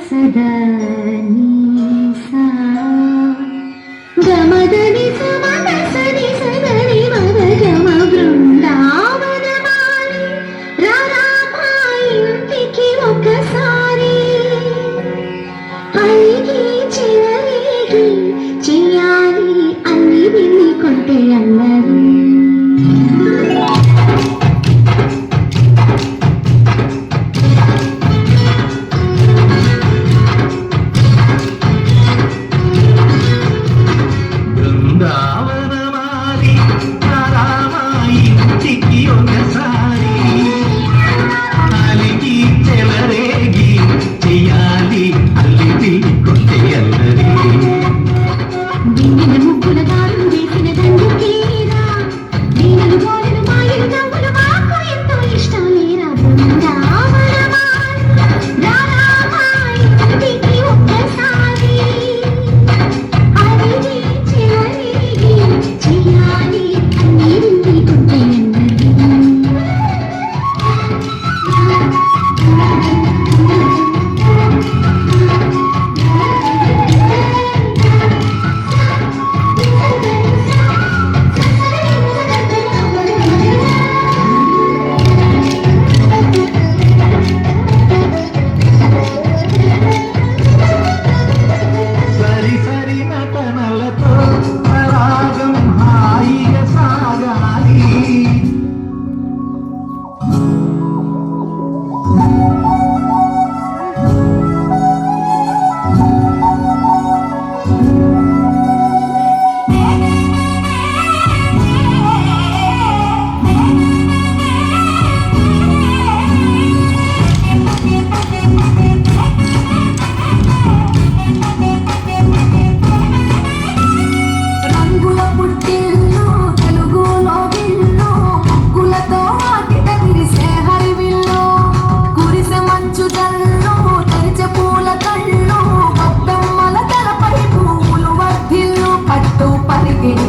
సదా నీసా గమదని సమద సరి సదని మద గమ బృందావనమాలి రారామా ఇంటికి ఒకసారి అలిగి చెలరేగి చెయ్యాలి అల్లి బిల్లి కొంటే అల్లరి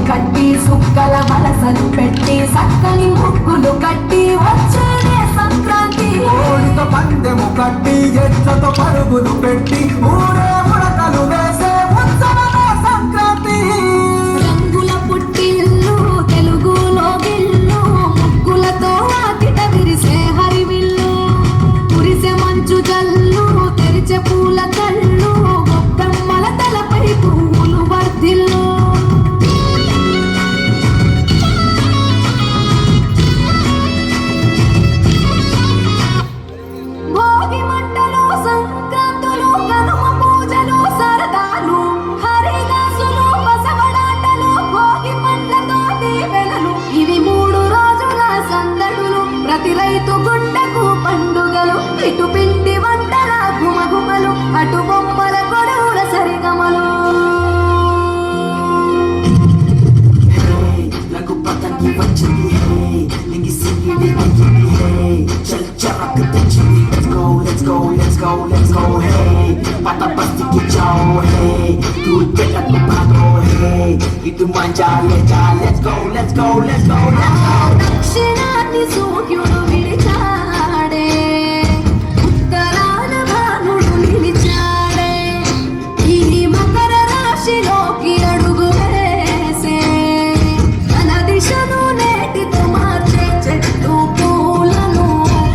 కట్టి సుక్కల వలసలు పెట్టి సక్కని ముగ్గులు కట్టి వచ్చేనే సంక్రాంతి ఓడితో పందెము కట్టి ఎట్లతో పరుగులు పెట్టి ఊరే ఉడకలు వేసే ఉత్సవమే సంక్రాంతి రంగుల పుట్టిల్లు తెలుగులో గిల్లు ముగ్గులతో ఆకిట విరిసే హరివిల్లు కురిసే మంచు జల్లు తెరిచే పూల కళ్ళు గొప్పెమ్మల తలపై పువ్వులు వర్ధిల్లు ప్రతి రైతు గుండెకు పండుగలు ఇటు పిండి వంటల గుమగుమలు అటు బొమ్మల గొడవల సరిగమలు పతంగి వచ్చింది చల్ చరక్ తెచ్చింది let's go పత బస్తికి చావు దూర్ పెట్టకు పాదో ఇటు మంజాలే let's go దక్షిణాన్ని సూర్యుడు విడిచాడే ఉత్తరాన భానుడు నిలిచాడే ఈ మకర రాశిలోకి అడుగు వేసే తన దిశను నేటితో మార్చే చెట్టు పూలను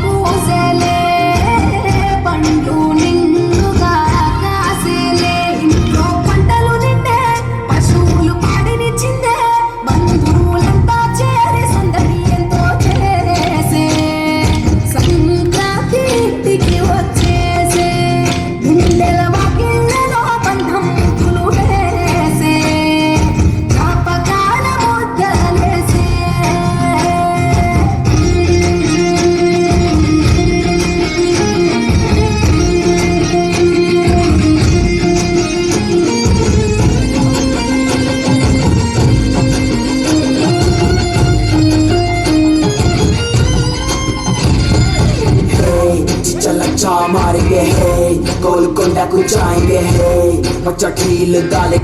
పూసేలే పండు నిండుగా కాసేలే ఇంట్లో పంటలు నిండే పశువులు పాడినిచ్చిందే బంధువులంతా చేరి సందడి ఎంతో చేసే సంక్రాంతి ఇంటికి వచ్చేసే గుండెల వాకిళ్ళలో బంధం ముగ్గులు వేసే జ్ఞాపకాల ముద్దలేసే चला मारेंगे गोलकोंडा को जाएंगे बच्चा ढील डाले